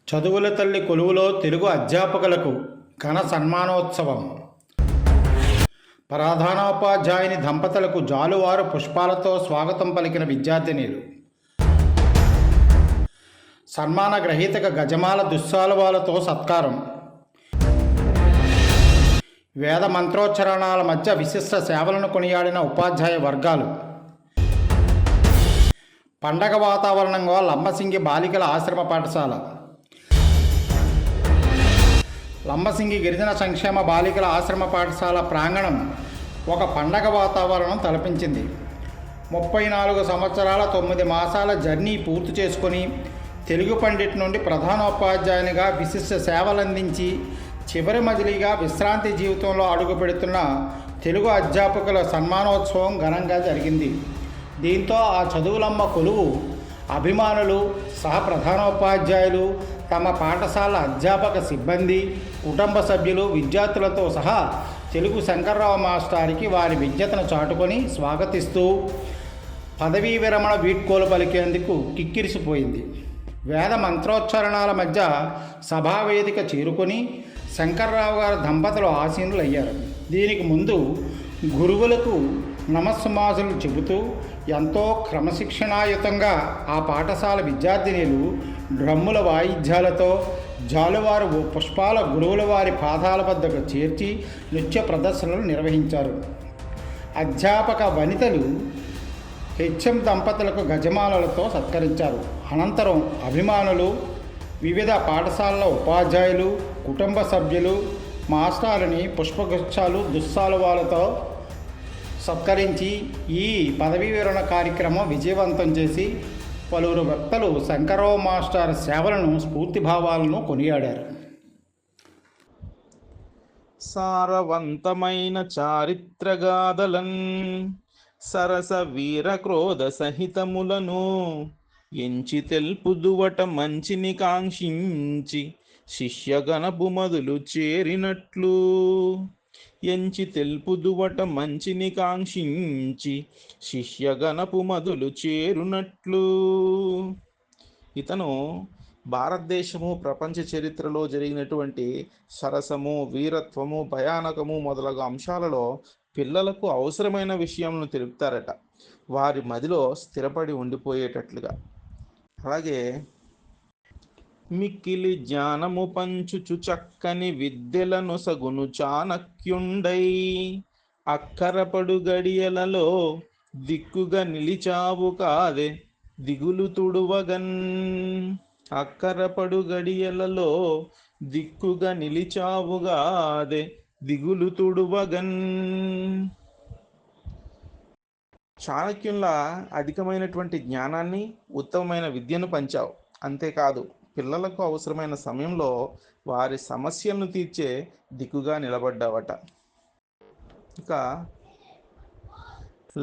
చదువుల తల్లి కొలువులో తెలుగు అధ్యాపకులకు ఘన సన్మానోత్సవం. ప్రధానోపాధ్యాయుని దంపతులకు జాలువారు పుష్పాలతో స్వాగతం పలికిన విద్యార్థినీలు. సన్మాన గ్రహీతకు గజమాల దుస్సాలువాలతో సత్కారం. వేద మంత్రోచ్చరణాల మధ్య విశిష్ట సేవలను కొనియాడిన ఉపాధ్యాయ వర్గాలు. పండగ వాతావరణంగా లంబసింగి బాలికల ఆశ్రమ పాఠశాల. లంబసింగి గిరిజన సంక్షేమ బాలికల ఆశ్రమ పాఠశాల ప్రాంగణం ఒక పండగ వాతావరణం తలపించింది. 34 సంవత్సరాల 9 మాసాల జర్నీ పూర్తి చేసుకొని తెలుగు పండిట్ నుండి ప్రధానోపాధ్యాయునిగా విశిష్ట సేవలందించి చివరి మజిలీగా విశ్రాంతి జీవితంలో అడుగుపెడుతున్న తెలుగు అధ్యాపకుల సన్మానోత్సవం ఘనంగా జరిగింది. దీంతో ఆ చదువులమ్మ కొలువు అభిమానులు, సహ ప్రధానోపాధ్యాయులు, తమ పాఠశాల అధ్యాపక సిబ్బంది, కుటుంబ సభ్యులు, విద్యార్థులతో సహా తెలుగు శంకర్రావు మాస్టారికి వారి విజ్ఞతను చాటుకొని స్వాగతిస్తూ పదవీ విరమణ వీడ్కోలు పలికేందుకు కిక్కిరిసిపోయింది. వేద మంత్రోచ్చరణాల మధ్య సభావేదిక చేరుకొని శంకర్రావు గారి దంపతులు ఆసీనులయ్యారు. దీనికి ముందు గురువులకు నమస్సుమాసులు చెబుతూ ఎంతో క్రమశిక్షణాయుతంగా ఆ పాఠశాల విద్యార్థినీలు డ్రమ్ముల వాయిద్యాలతో జాలువారు పుష్పాల గురువుల వారి పాదాల వద్దకు చేర్చి నృత్య ప్రదర్శనలు నిర్వహించారు. అధ్యాపక వనితలు హెచ్ఎం దంపతులకు గజమాలలతో సత్కరించారు. అనంతరం అభిమానులు, వివిధ పాఠశాలల ఉపాధ్యాయులు, కుటుంబ సభ్యులు మాస్టారుని పుష్పగుచ్చాలు, దుస్సాలువాలతో సత్కరించి ఈ పదవీ విరమణ కార్యక్రమం విజయవంతం చేసి పలువురు వక్తలు శంకర్రావు మాస్టర్ సేవలను, స్ఫూర్తిభావాలను కొనియాడారు. సారవంతమైన చారిత్రగాథలన్ సరస వీర క్రోధ సహితములను ఎంచి తెల్పుదువట మంచిని కాంక్షించి శిష్యగణపు మదులు చేరినట్లు. ఎంచి తెల్పుదువట మంచిని కాంక్షించి శిష్యగణపు మదులు చేరునట్లు. ఇతను భారతదేశము, ప్రపంచ చరిత్రలో జరిగినటువంటి సరసము, వీరత్వము, భయానకము మొదలగు అంశాలలో పిల్లలకు అవసరమైన విషయాలను తెలుపుతారట, వారి మదిలో స్థిరపడి ఉండిపోయేటట్లుగా. అలాగే మిక్కిలి జ్ఞానము పంచుచు చక్కని విద్యలను సగును చాణక్యుండై అక్కరపడు గడియలలో దిక్కుగా నిలిచావు కాదే దిగులు తుడువగన్. అక్కరపడు గడియలలో దిక్కుగా నిలిచావుగాదే దిగులు తుడువగన్. చాణక్యుల్లా అధికమైనటువంటి జ్ఞానాన్ని, ఉత్తమమైన విద్యను పంచావు. అంతేకాదు పిల్లలకు అవసరమైన సమయంలో వారి సమస్యలను తీర్చే దిక్కుగా నిలబడ్డావట. ఇక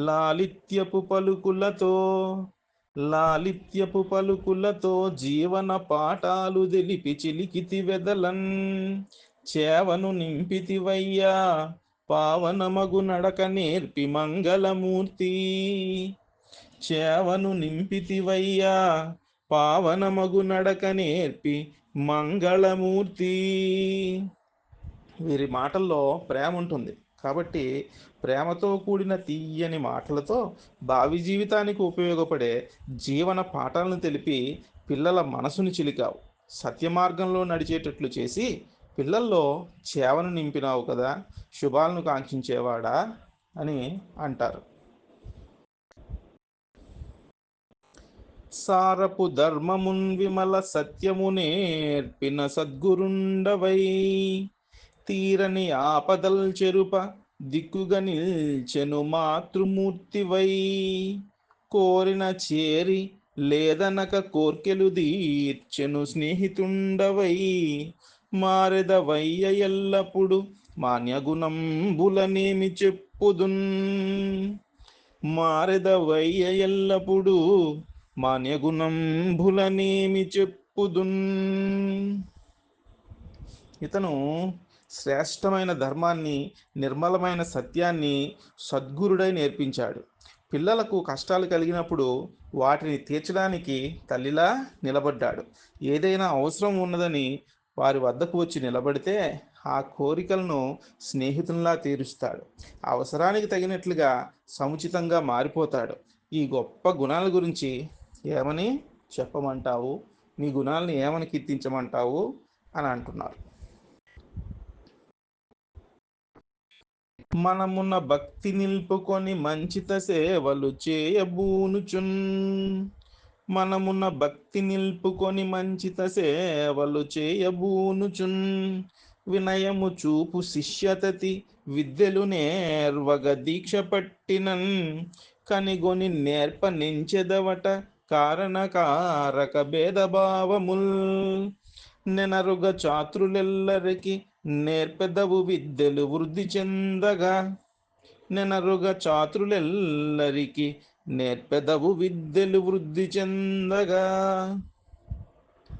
లాలిత్యపు పలుకులతో జీవన పాఠాలు తెలిపి చిలికితి వెదలన్. చేవను నింపితివయ్యా పావనమగు నడక నేర్పి మంగళమూర్తి. చేవను నింపితివయ్యా పావనమగు నడక నేర్పి మంగళమూర్తి. వీరి మాటల్లో ప్రేమ ఉంటుంది కాబట్టి ప్రేమతో కూడిన తీయని మాటలతో భావి జీవితానికి ఉపయోగపడే జీవన పాఠాలను తెలిపి పిల్లల మనసును చిలికావు. సత్య మార్గంలో నడిచేటట్లు చేసి పిల్లల్లో చేవను నింపినావు కదా, శుభాలను కాంక్షించేవాడా అని అంటారు. సారపు ధర్మమున్ విమల సత్యము నేర్పిన సద్గురుండవై తీరని ఆపదల్ చెరుప దిక్కుగా నిల్చెను మాతృమూర్తివై. కోరిన చేరి లేదనక కోర్కెలు తీర్చెను స్నేహితుండవై. మారెదవయ్య ఎల్లప్పుడు మాన్యగుణంబులనేమి చెప్పుదున్. మారెదవయ్య ఎల్లప్పుడు మాన్యగుణంబులనేమి చెప్పుదున్. ఇతను శ్రేష్టమైన ధర్మాన్ని, నిర్మలమైన సత్యాన్ని సద్గురుడై నేర్పించాడు. పిల్లలకు కష్టాలు కలిగినప్పుడు వాటిని తీర్చడానికి తల్లిలా నిలబడ్డాడు. ఏదైనా అవసరం ఉన్నదని వారి వద్దకు వచ్చి నిలబడితే ఆ కోరికలను స్నేహితుల్లా తీరుస్తాడు. అవసరానికి తగినట్లుగా సముచితంగా మారిపోతాడు. ఈ గొప్ప గుణాల గురించి ఏమని చెప్పమంటావు? నీ గుణాలను ఏమని కీర్తించమంటావు అని అంటున్నారు. మనమున్న భక్తి నిలుపుకొని మంచిత సేవలు చేయబూనుచున్. మనమున్న భక్తి నిలుపుకొని మంచిత సేవలు చేయబూనుచున్. వినయము చూపు శిష్యతతి విద్యలు నేర్వగ దీక్ష పట్టినన్. కనిగొని నేర్ప నించెదవట కారణకారక భేదభావముల్. నెనరుగ చాతులెల్లరికి నేర్పెదవు విద్యలు వృద్ధి చెందగా. నెనరుగ చాతులెల్లరికి నేర్పెదవు విద్యలు వృద్ధి చెందగా.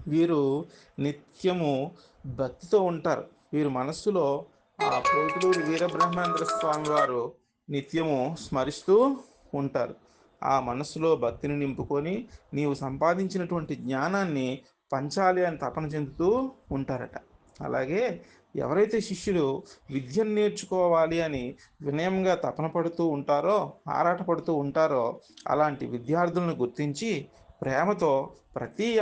వీరు నిత్యము భక్తితో ఉంటారు. వీరు మనస్సులో ఆ పోతులూరి వీరబ్రహ్మేంద్ర స్వామి వారు నిత్యము స్మరిస్తూ ఉంటారు. ఆ మనస్సులో భక్తిని నింపుకొని నీవు సంపాదించినటువంటి జ్ఞానాన్ని పంచాలి అని తపన చెందుతూ ఉంటారట. అలాగే ఎవరైతే శిష్యులు విద్యను నేర్చుకోవాలి అని వినయంగా తపన పడుతూ ఉంటారో, ఆరాటపడుతూ ఉంటారో, అలాంటి విద్యార్థులను గుర్తించి ప్రేమతో ప్రతి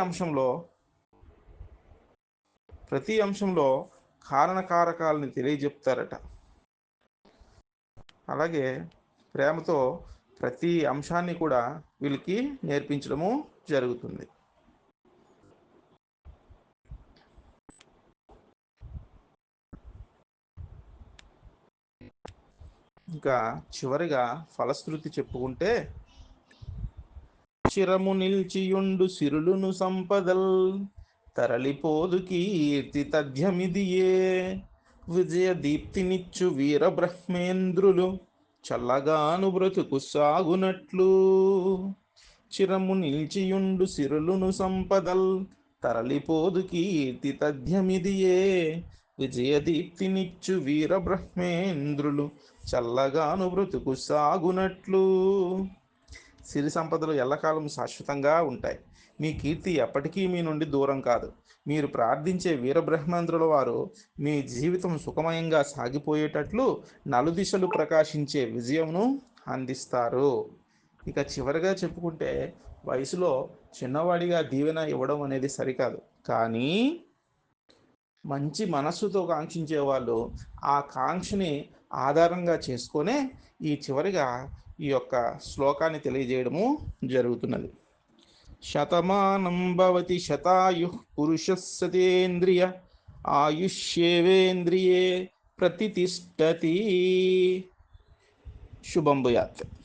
అంశంలో కారణకారకాలని తెలియజెప్తారట. అలాగే ప్రేమతో ప్రతి అంశాన్ని కూడా వీళ్ళకి నేర్పించడము జరుగుతుంది. ఇంకా చివరిగా ఫలశ్రుతి చెప్పుకుంటే, చిరము నిల్చియుండు సిరులును సంపదల్ తరలిపోదు కీర్తి తథ్యమిదియే. విజయ దీప్తినిచ్చు వీరబ్రహ్మేంద్రులు చల్లగాను బ్రతుకు సాగునట్లు. చిరము నిల్చియుండు సిరులును సంపదల్ తరలిపోదు కీర్తి తథ్యమిదియే. విజయదీప్తినిచ్చు వీరబ్రహ్మేంద్రులు చల్లగాను బ్రతుకు సాగునట్లు. సిరి సంపదలు ఎల్లకాలం శాశ్వతంగా ఉంటాయి. మీ కీర్తి ఎప్పటికీ మీ నుండి దూరం కాదు. మీరు ప్రార్థించే వీరబ్రహ్మేంద్రుల వారు మీ జీవితం సుఖమయంగా సాగిపోయేటట్లు నలుదిశలు ప్రకాశించే విజయమును అందిస్తారు. ఇక చివరిగా చెప్పుకుంటే, వయసులో చిన్నవాడిగా దీవెన ఇవ్వడం అనేది సరికాదు. కానీ మంచి మనస్సుతో కాంక్షించే వాళ్ళు ఆ కాంక్షని ఆధారంగా చేసుకొనే చివరిగా ఈ యొక్క శ్లోకాన్ని తెలియజేయడము జరుగుతున్నది. శతమానం భవతి శతాయు పురుషస్సతేంద్రియ ఆయుష్యేవేంద్రియే ప్రతితిష్టతి. శుభం భూయాత్.